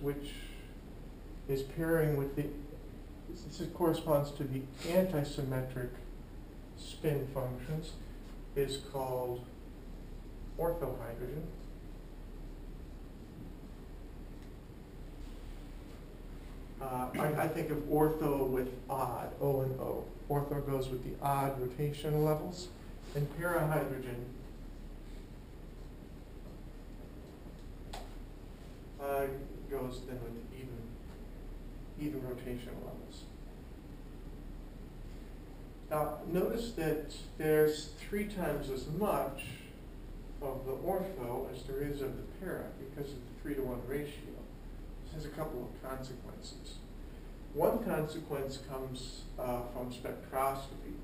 which is pairing with the, this corresponds to the antisymmetric spin functions, is called orthohydrogen. I think of ortho with odd, O and O. Ortho goes with the odd rotational levels, and parahydrogen goes then with even rotational levels. Now, notice that there's 3 times as much of the ortho as there is of the para because of the 3-to-1 ratio. This has a couple of consequences. One consequence comes from spectroscopy.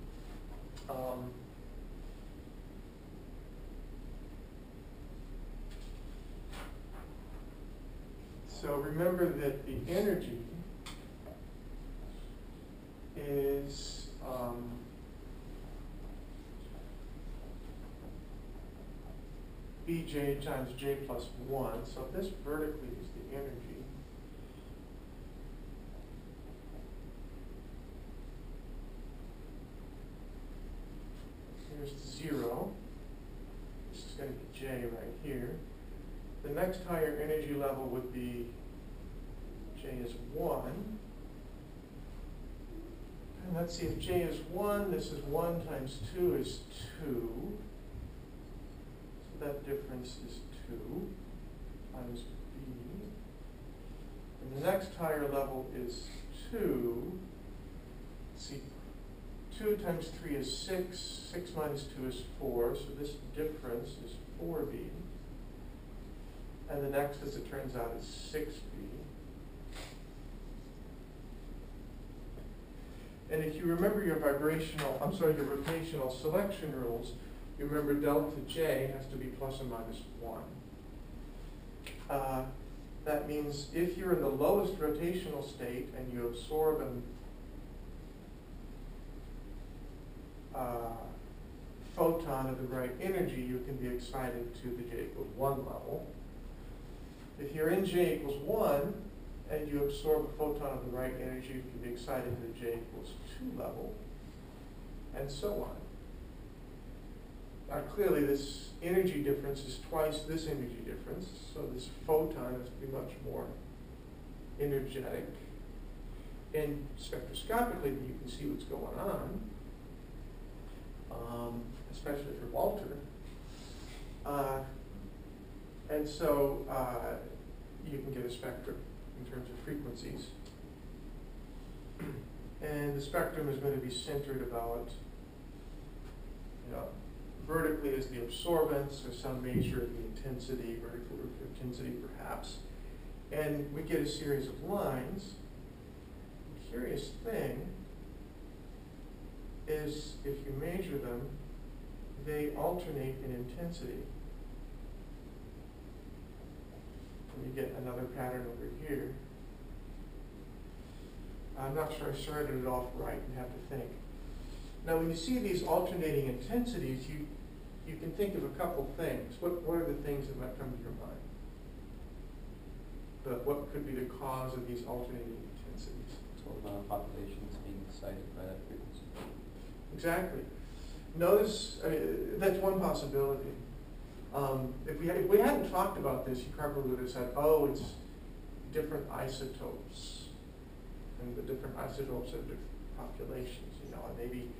So remember that the energy is Bj times J plus 1. So this vertically is the energy. Here's the 0. This is going to be J right here. The next higher energy level would be J is 1. And let's see, if J is 1, this is 1 times 2 is 2. So that difference is 2 times B. And the next higher level is 2. Let's see, 2 times 3 is 6. 6 minus 2 is 4. So this difference is 4B. And the next, as it turns out, is 6B. And if you remember your your rotational selection rules, you remember delta J has to be plus or minus 1. That means if you're in the lowest rotational state and you absorb a photon of the right energy, you can be excited to the J equals 1 level. If you're in J equals 1 and you absorb a photon of the right energy, you can be excited to the J equals 2 level, and so on. Now clearly this energy difference is twice this energy difference, so this photon has to be much more energetic. And spectroscopically you can see what's going on, especially for Walter. And so you can get a spectrum in terms of frequencies. And the spectrum is going to be centered about, vertically is the absorbance, or some measure of the intensity, vertical intensity perhaps. And we get a series of lines. The curious thing is if you measure them, they alternate in intensity. And you get another pattern over here. I'm not sure I started it off right and have to think. Now when you see these alternating intensities, you can think of a couple things. What are the things that might come to your mind? What could be the cause of these alternating intensities? Total amount of population is being excited by that frequency. Exactly. Notice, that's one possibility. If we hadn't talked about this, you probably would have said, oh, it's different isotopes. And the different isotopes of different populations, and maybe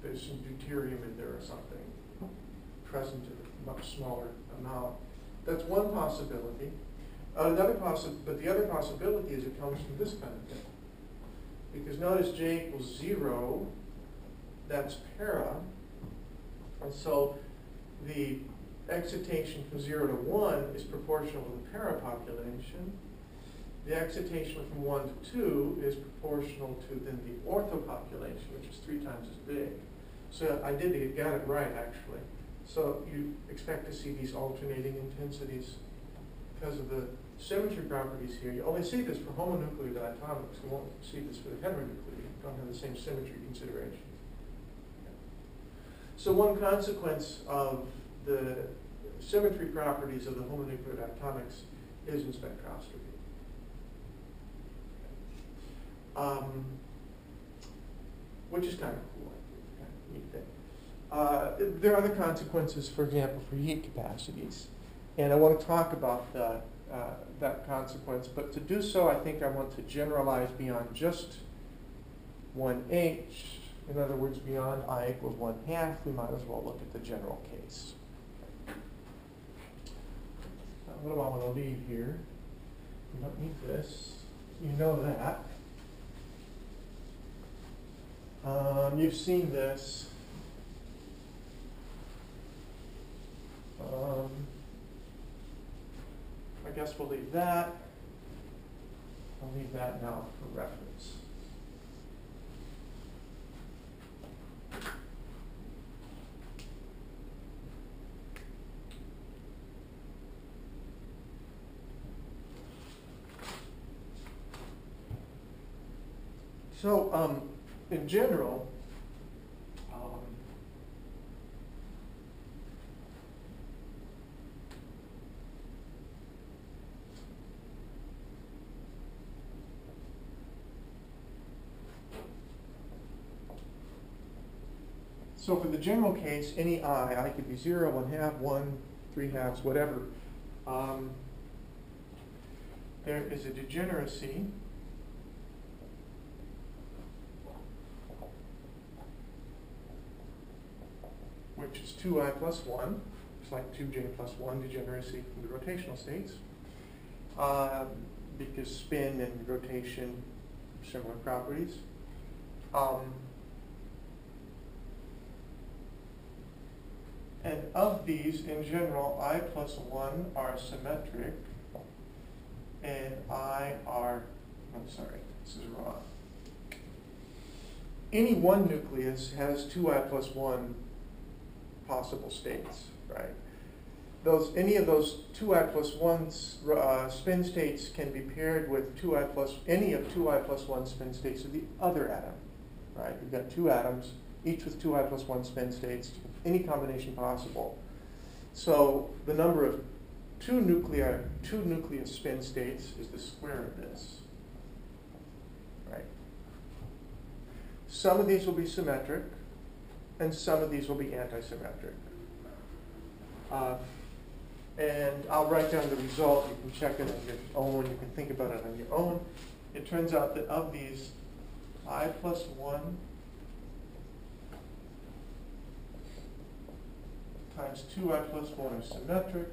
there's some deuterium in there or something present in a much smaller amount. That's one possibility. But the other possibility is it comes from this kind of thing. Because notice J equals 0, that's para. And so the excitation from 0 to 1 is proportional to the para population. The excitation from 1 to 2 is proportional to then the ortho population, which is 3 times as big. So I got it right, actually. So you expect to see these alternating intensities because of the symmetry properties here. You only see this for homonuclear diatomics. You won't see this for the heteronuclear. You don't have the same symmetry considerations. So one consequence of the symmetry properties of the homonucleotides is in spectroscopy. Which is kind of cool, kind of neat thing. There are other consequences, for example, for heat capacities. And I want to talk about that consequence, but to do so, I think I want to generalize beyond just 1H. In other words, beyond I equals 1/2, we might as well look at the general case. What do I want to leave here? You don't need this. You know that. You've seen this. I guess we'll leave that. I'll leave that now for reference. So, in general, so for the general case, any I could be 0, 1/2, 1, 3/2, whatever. There is a degeneracy which is 2I plus 1. It's like 2J plus 1 degeneracy from the rotational states. Because spin and rotation are similar properties. And of these, in general, I plus 1 are symmetric, and I are, I'm sorry, this is wrong. Any one nucleus has 2I plus 1 possible states, right? Any of those 2I plus 1 spin states can be paired with any of 2I plus 1 spin states of the other atom, right? You've got two atoms, each with 2I plus 1 spin states, any combination possible. So the number of two nucleus spin states is the square of this, right? Some of these will be symmetric, and some of these will be antisymmetric. And I'll write down the result. You can check it on your own. You can think about it on your own. It turns out that of these, I plus 1 times 2I plus 1 are symmetric.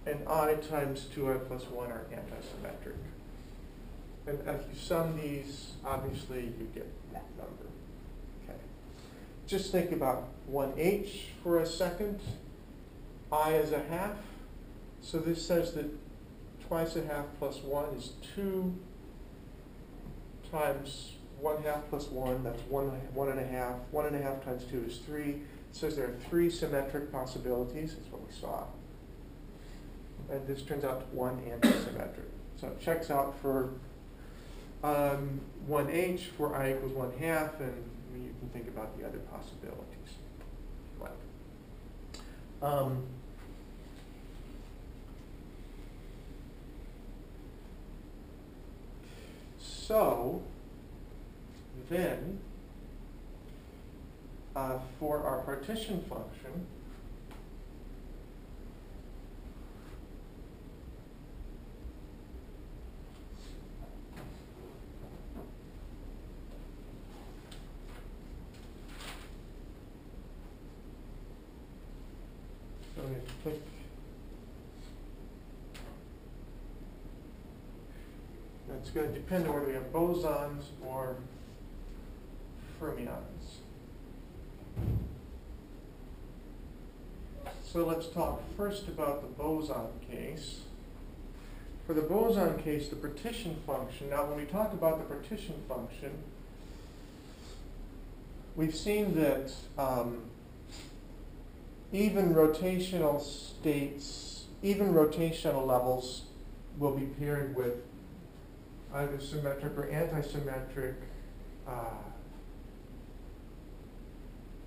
And I times 2I plus 1 are antisymmetric. And if you sum these, obviously you get that number. Okay. Just think about 1H for a second. I is a half. So this says that twice a half plus 1 is 2 times 1/2 plus 1, that's 1 1/2. 1/2 times 2 is 3. It says there are 3 symmetric possibilities. That's what we saw. And this turns out to 1 antisymmetric. So it checks out for 1H, for I equals 1/2, and you can think about the other possibilities. Right. So then, for our partition function, so we have to click. It's going to depend on whether we have bosons or fermions. So let's talk first about the boson case. For the boson case, the partition function, now when we talk about the partition function, we've seen that even rotational levels will be paired with either symmetric or antisymmetric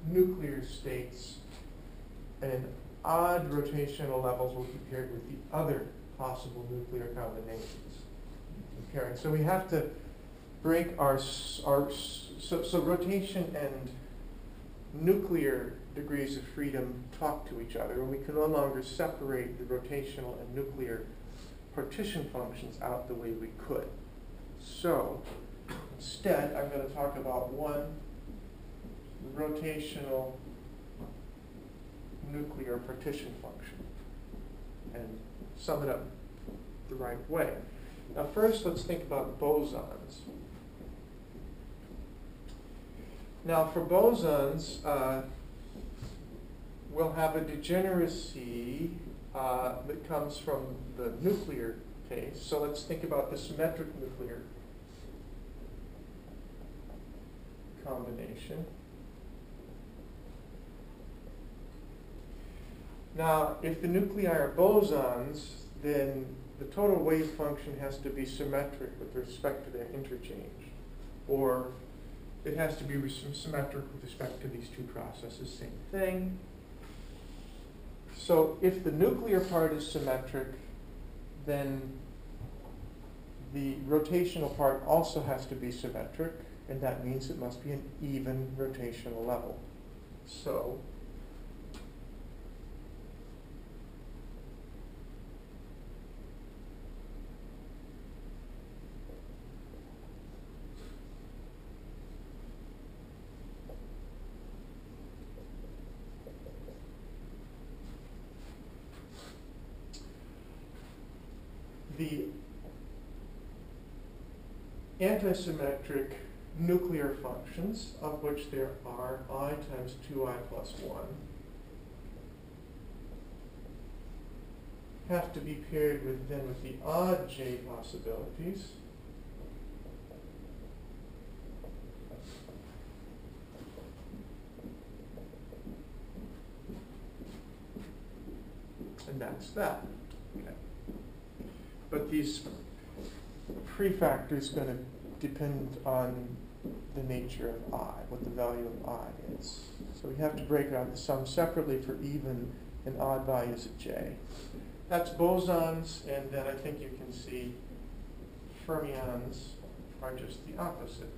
nuclear states and odd rotational levels will be paired with the other possible nuclear combinations. Okay, so we have to break so rotation and nuclear degrees of freedom talk to each other, and we can no longer separate the rotational and nuclear partition functions out the way we could. So instead, I'm going to talk about one rotational nuclear partition function and sum it up the right way. Now first, let's think about bosons. Now for bosons, we'll have a degeneracy that comes from the nuclear case. So let's think about the symmetric nuclear combination. Now, if the nuclei are bosons, then the total wave function has to be symmetric with respect to their interchange, or it has to be symmetric with respect to these two processes, same thing. So if the nuclear part is symmetric, then the rotational part also has to be symmetric, and that means it must be an even rotational level. So the antisymmetric nuclear functions, of which there are I times 2I plus 1, have to be paired with the odd J possibilities. And that's that. Okay. But these prefactors going to depend on the nature of I, what the value of I is. So we have to break out the sum separately for even and odd values of J. That's bosons, and then I think you can see fermions are just the opposite.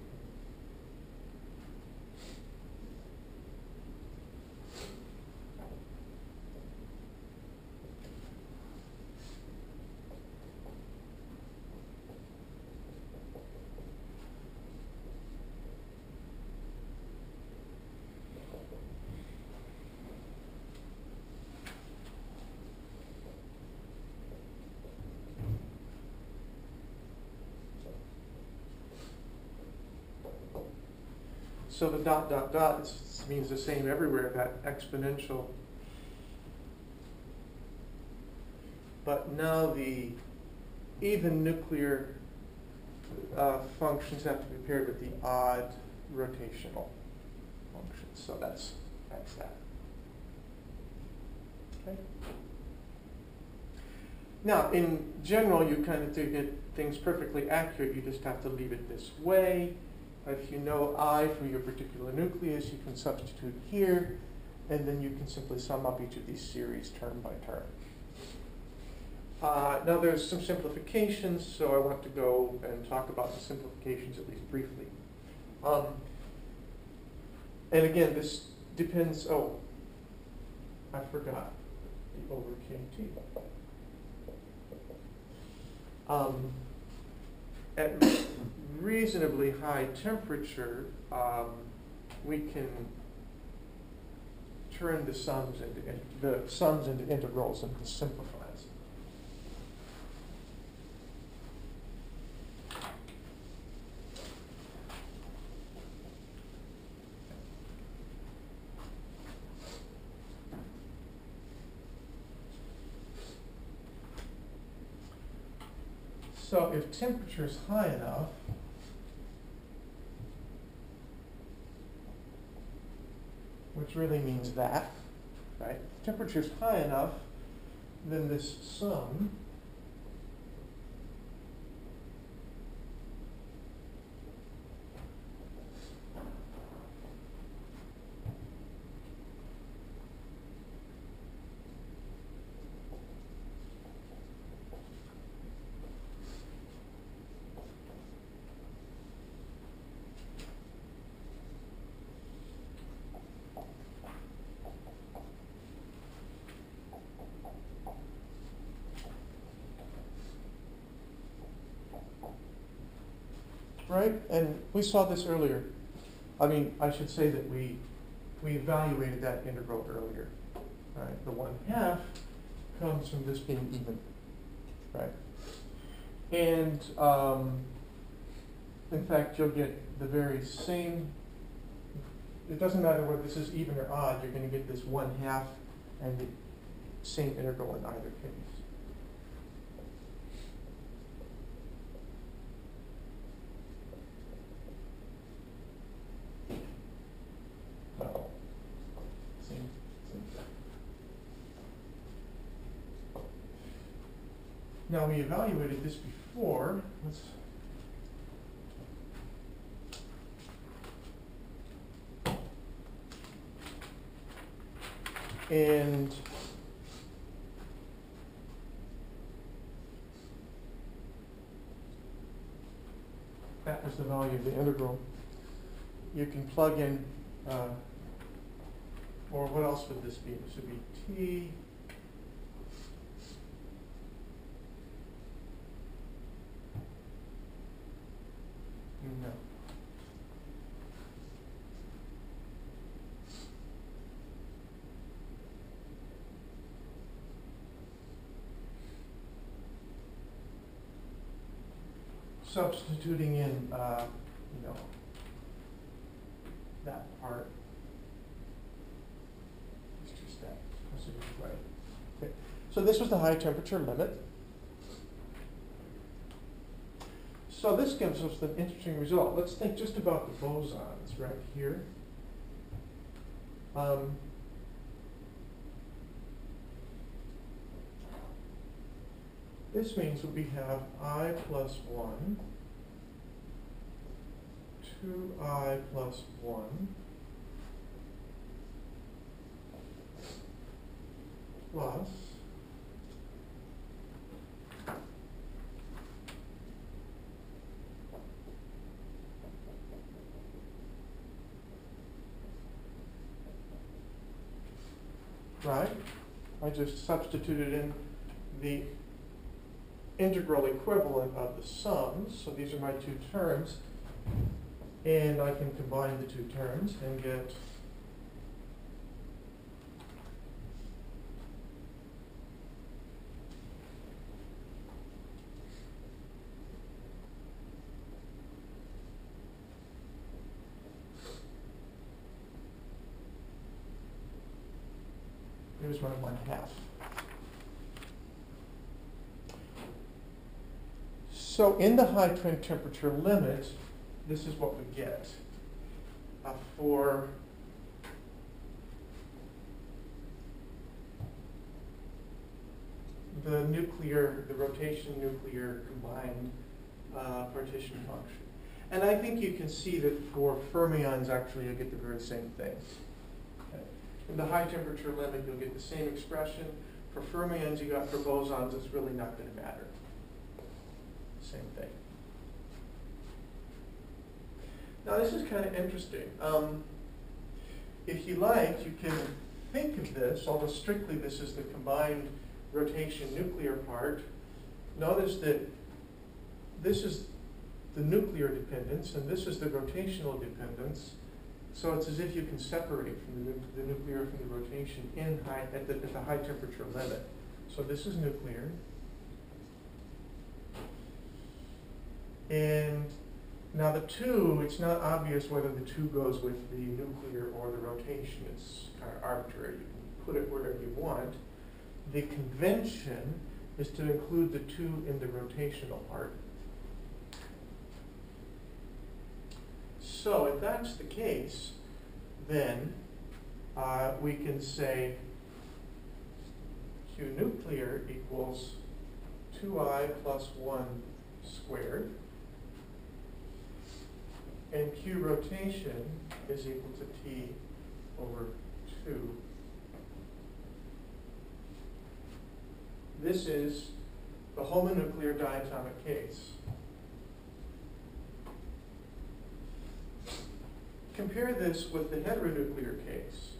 So the dot, dot, dot means the same everywhere, that exponential. But now the even nuclear functions have to be paired with the odd rotational functions. So that's that. Okay. Now, in general, you kind of, to get things perfectly accurate, you just have to leave it this way. If you know I from your particular nucleus, you can substitute here, and then you can simply sum up each of these series term by term. Now there's some simplifications, so I want to go and talk about the simplifications at least briefly. And again, this depends, I forgot the over KT. At reasonably high temperature, we can turn the sums into integrals and this simplifies. So if temperature is high enough, which really means that, right? If temperature is high enough, then this sum right? And we saw this earlier. I mean, I should say that we evaluated that integral earlier, right? The 1/2 comes from this being even, right? And in fact, you'll get the very same, it doesn't matter whether this is even or odd, you're going to get this 1/2 and the same integral in either case. Same. Now we evaluated this before. And that was the value of the integral. You can plug in, or what else would this be? This would be t no. Substituting in, that part. It's just that. Right. Okay. So this was the high temperature limit. So this gives us an interesting result. Let's think just about the bosons right here. This means that we have I plus 1, 2I plus 1, plus right? I just substituted in the integral equivalent of the sums. So these are my two terms. And I can combine the two terms and get here's my 1/2. So in the high temperature limit, this is what we get for the rotation nuclear combined partition function. And I think you can see that for fermions, actually, you'll get the very same thing. Okay. In the high temperature limit, you'll get the same expression. For fermions, you got for bosons, it's really not going to matter. Same thing. Now this is kind of interesting. If you like, you can think of this, although strictly this is the combined rotation nuclear part. Notice that this is the nuclear dependence and this is the rotational dependence. So it's as if you can separate from the nuclear from the rotation at the high temperature limit. So this is nuclear. And now the 2, it's not obvious whether the 2 goes with the nuclear or the rotation. It's kind of arbitrary. You can put it wherever you want. The convention is to include the 2 in the rotational part. So if that's the case, then we can say Q nuclear equals 2I plus 1 squared. And Q rotation is equal to T over 2. This is the homonuclear diatomic case. Compare this with the heteronuclear case.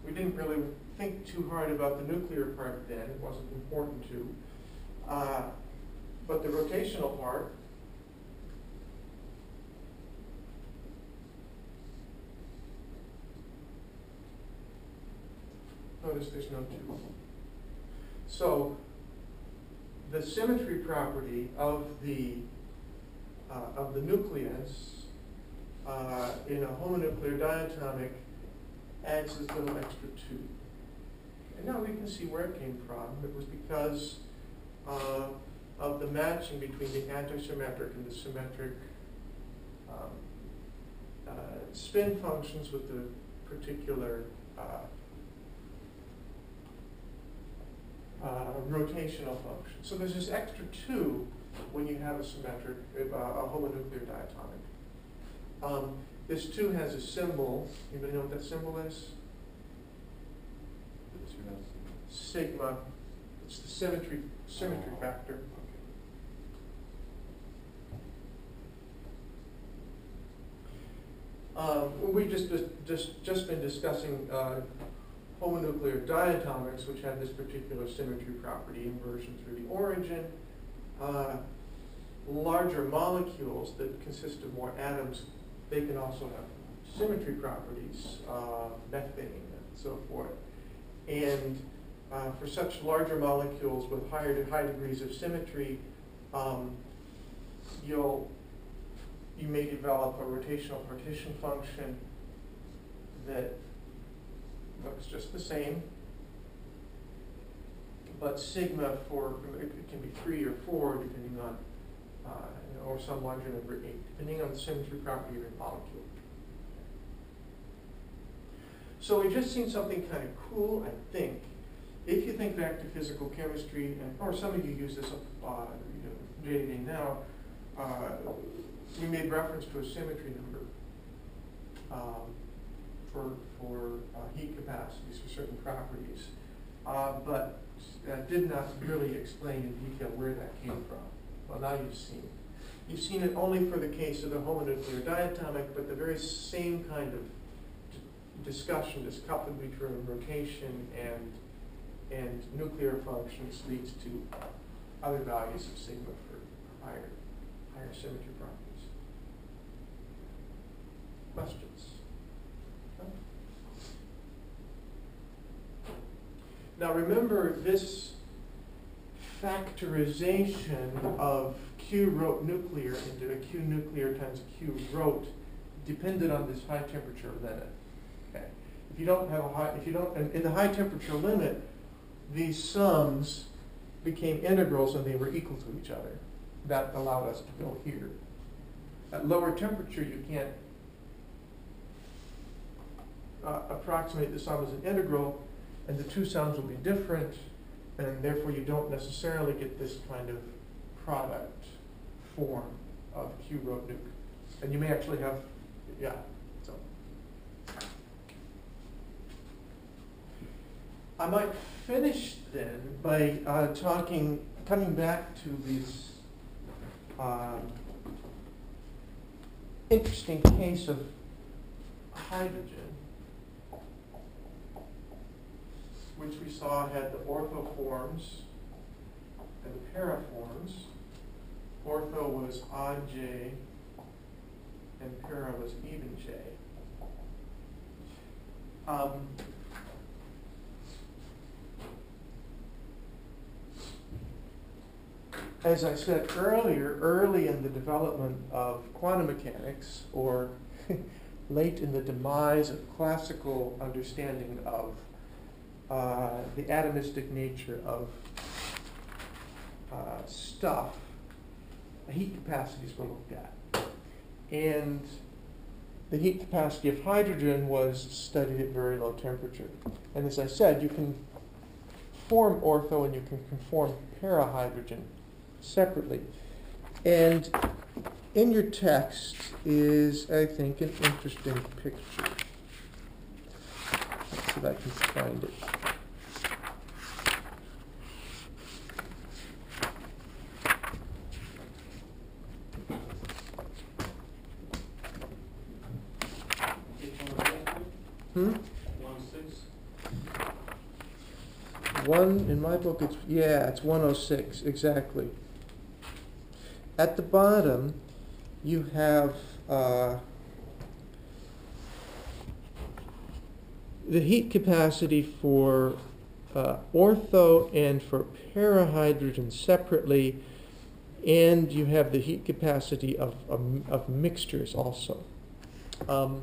We didn't really think too hard about the nuclear part then. It wasn't important to. But the rotational part, notice there's no two. So the symmetry property of the nucleus in a homonuclear diatomic adds this little extra two. And now we can see where it came from. It was because of the matching between the antisymmetric and the symmetric spin functions with the particular rotational function. So there's this extra two when you have a symmetric, a homonuclear diatomic. This two has a symbol. Anybody know what that symbol is? Sigma. It's the symmetry factor. We've just been discussing homonuclear diatomics, which have this particular symmetry property, inversion through the origin. Larger molecules that consist of more atoms, they can also have symmetry properties, methane and so forth. And for such larger molecules with high degrees of symmetry, you may develop a rotational partition function that looks just the same, but sigma it can be 3 or 4 depending on, or some larger number 8, depending on the symmetry property of your molecule. So we've just seen something kind of cool, I think. If you think back to physical chemistry, or some of you use this day to day now, we made reference to a symmetry number for heat capacities for certain properties, but did not really explain in detail where that came from. Well, now you've seen it. You've seen it only for the case of the homonuclear diatomic, but the very same kind of discussion, this coupling between rotation and nuclear functions, leads to other values of sigma for higher symmetry properties. Questions? No? Now remember, this factorization of Q rot nuclear into a Q nuclear times a Q rot depended on this high temperature limit. Okay. If you don't have in the high temperature limit, these sums became integrals and they were equal to each other. That allowed us to go here. At lower temperature, you can't approximate the sum as an integral, and the two sums will be different, and therefore you don't necessarily get this kind of product form of Q rho nuc. And you may actually have, yeah, so. I might finish then by coming back to this interesting case of hydrogen, which we saw had the ortho forms and the para forms. Ortho was odd J, and para was even J. As I said earlier, early in the development of quantum mechanics, or late in the demise of classical understanding of the atomistic nature of stuff, heat capacities were looked at. And the heat capacity of hydrogen was studied at very low temperature. And as I said, you can form ortho and you can form parahydrogen separately. And in your text is, I think, an interesting picture. Let's see if I can find it. In my book, it's 106, exactly. at the bottom, you have the heat capacity for ortho and for parahydrogen separately, and you have the heat capacity of mixtures also. And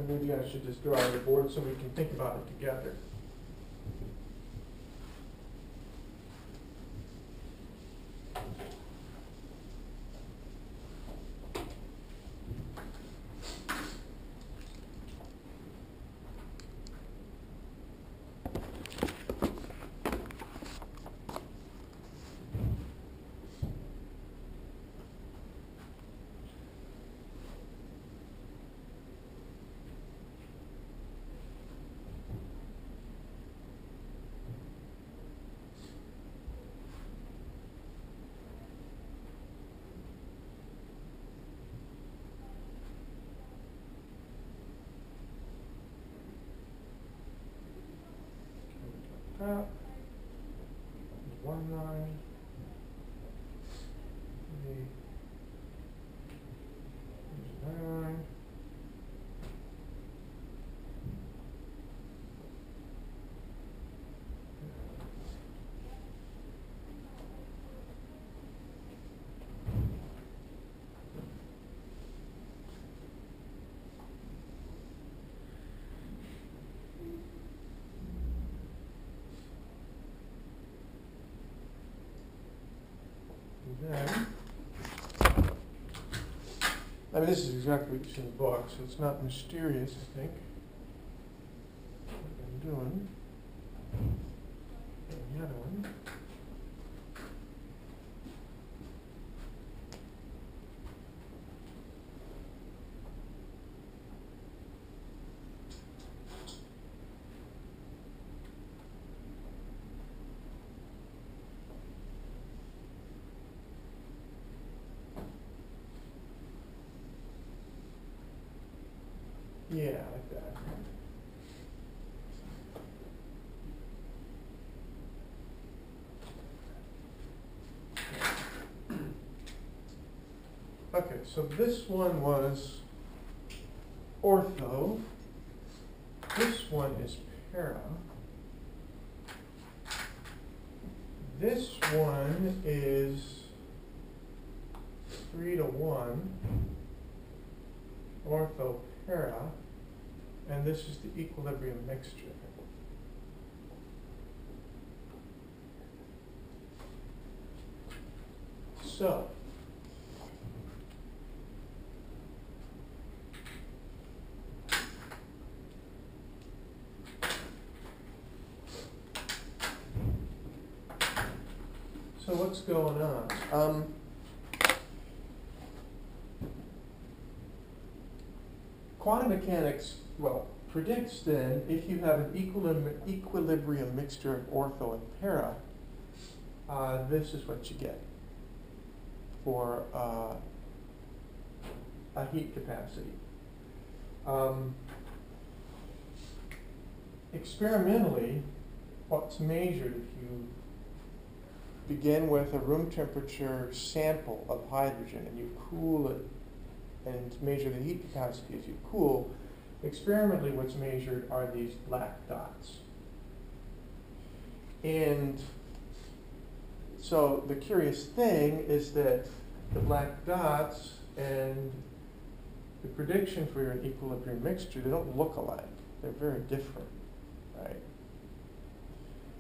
maybe I should just draw the board so we can think about it together. That. 1 line. There's 9. Then, I mean, this is exactly what you see in the book, so it's not mysterious, I think, what I'm doing. And the other one. Yeah, like that. Okay, so this one was ortho. This one is para. This one is 3:1, ortho para, and this is the equilibrium mixture. So, what's going on? Quantum mechanics, well, predicts then if you have an equilibrium mixture of ortho and para, this is what you get for a heat capacity. Experimentally, what's measured if you begin with a room temperature sample of hydrogen and you cool it and measure the heat capacity as you cool, experimentally what's measured are these black dots. And so the curious thing is that the black dots and the prediction for an equilibrium mixture, they don't look alike. They're very different, right?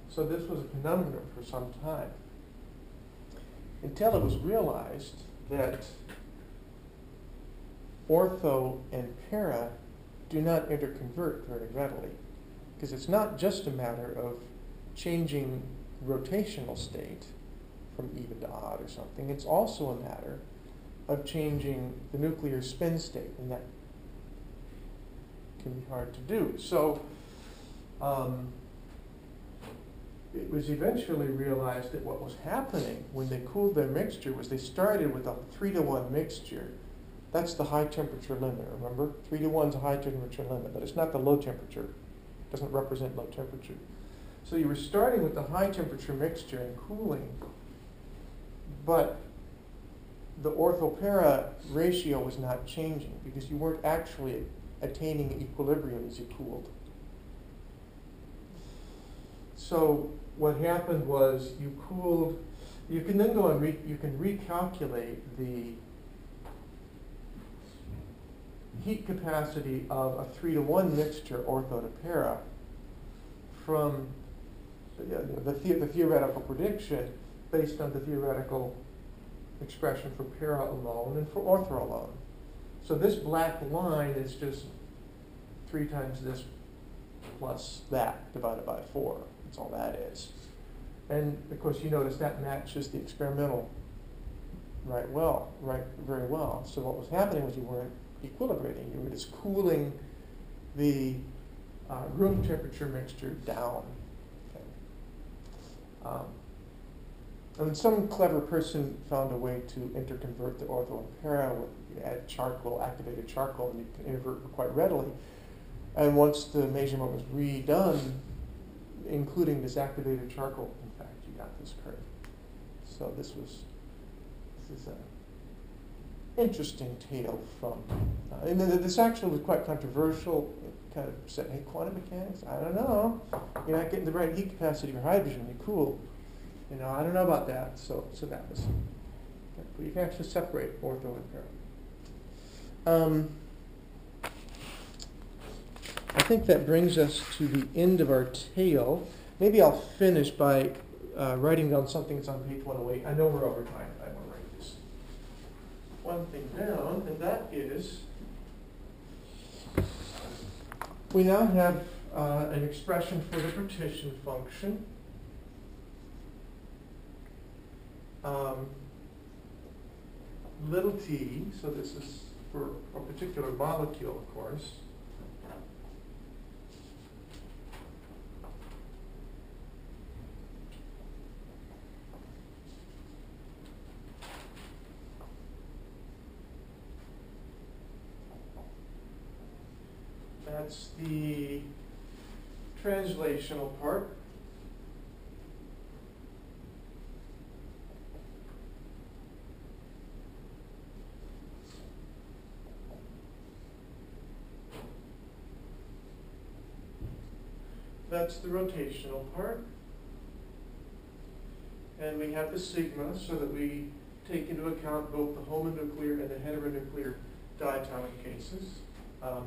So this was a conundrum for some time, until it was realized that ortho and para do not interconvert very readily, because it's not just a matter of changing rotational state from even to odd or something. It's also a matter of changing the nuclear spin state, and that can be hard to do. So it was eventually realized that what was happening when they cooled their mixture was they started with a 3:1 mixture. That's the high temperature limit, remember? 3:1 is a high temperature limit, but it's not the low temperature. It doesn't represent low temperature. So you were starting with the high temperature mixture and cooling, but the ortho-para ratio was not changing because you weren't actually attaining equilibrium as you cooled. So what happened was you cooled, you can then go and you can recalculate the heat capacity of a 3-to-1 mixture ortho to para from the theoretical prediction based on the theoretical expression for para alone and for ortho alone. So this black line is just 3 times this plus that divided by 4. That's all that is. And of course you notice that matches the experimental very well. So what was happening was you weren't equilibrating. You were just cooling the room temperature mixture down. Okay. And some clever person found a way to interconvert the ortho and para. You add charcoal, activated charcoal, and you can invert quite readily. And once the measurement was redone, including this activated charcoal, in fact, you got this curve. So this is an interesting tale from, and this actually was quite controversial. It kind of said, hey, quantum mechanics, I don't know. You're not getting the right heat capacity for hydrogen when you cool. I don't know about that. So that was, but you can actually separate ortho and para. I think that brings us to the end of our tale. Maybe I'll finish by writing down something that's on page 108. I know we're over time. I want to write this one thing down, and that is we now have an expression for the partition function. Little t, so this is for a particular molecule, of course. That's the translational part. That's the rotational part. And we have the sigma so that we take into account both the homonuclear and the heteronuclear diatomic cases. So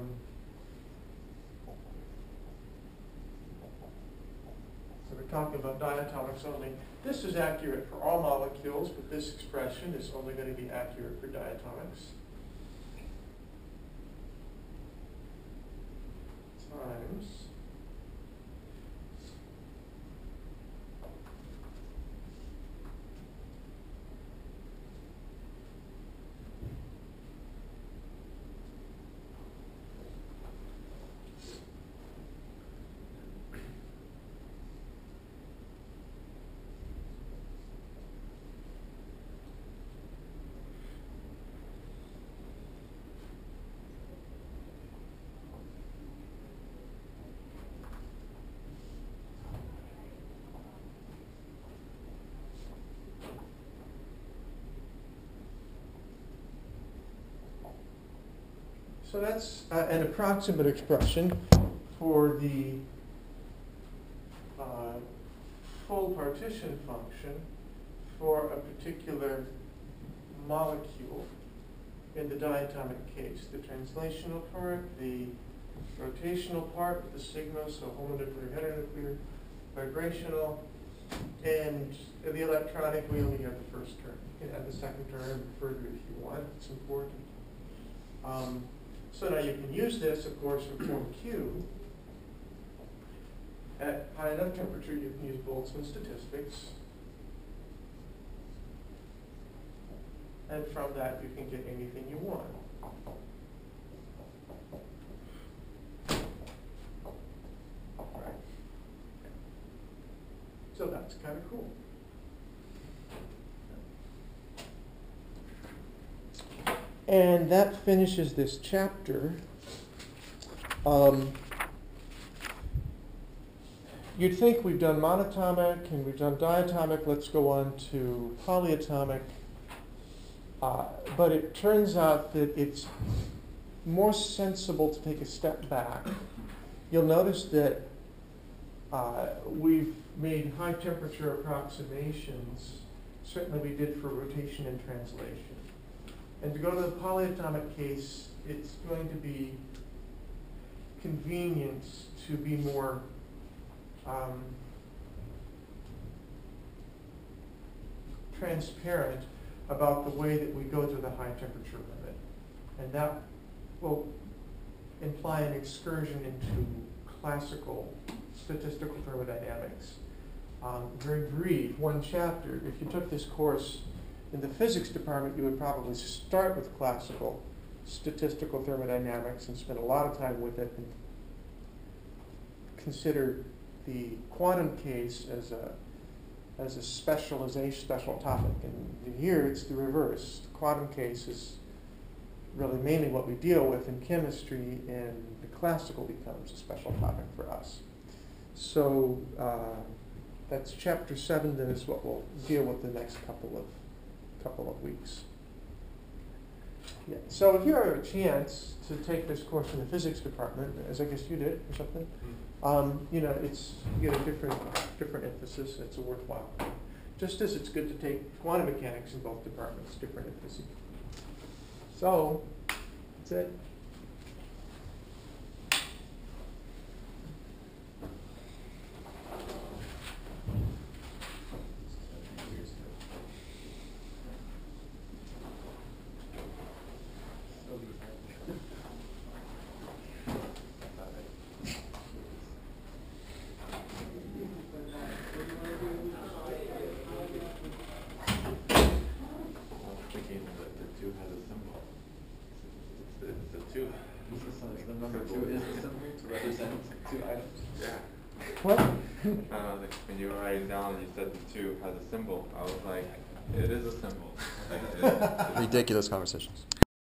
we're talking about diatomics only. This is accurate for all molecules, but this expression is only going to be accurate for diatomics. Times so that's an approximate expression for the full partition function for a particular molecule in the diatomic case. The translational part, the rotational part with the sigma, so homonuclear, heteronuclear, vibrational, and the electronic, we only have the first term. You can add the second term further if you want, it's important. So now you can use this, of course, in form Q. At high enough temperature, you can use Boltzmann statistics. And from that, you can get anything you want. Right. So that's kind of cool. And that finishes this chapter. You'd think we've done monatomic and we've done diatomic. Let's go on to polyatomic. But it turns out that it's more sensible to take a step back. You'll notice that we've made high temperature approximations. Certainly we did for rotation and translation. And to go to the polyatomic case, it's going to be convenient to be more transparent about the way that we go to the high temperature limit. And that will imply an excursion into classical statistical thermodynamics. Very brief, one chapter. If you took this course in the physics department, you would probably start with classical statistical thermodynamics and spend a lot of time with it and consider the quantum case as a special topic. And here it's the reverse. The quantum case is really mainly what we deal with in chemistry, and the classical becomes a special topic for us. So that's chapter 7. That is what we'll deal with the next couple of weeks. Yeah. So if you have a chance to take this course in the physics department, as I guess you did or something, you know, you get a different emphasis. It's a worthwhile thing. Just as it's good to take quantum mechanics in both departments, different emphasis. So that's it. What? When you were writing down and you said the 2 has a symbol, I was like, it is a symbol. Ridiculous conversations.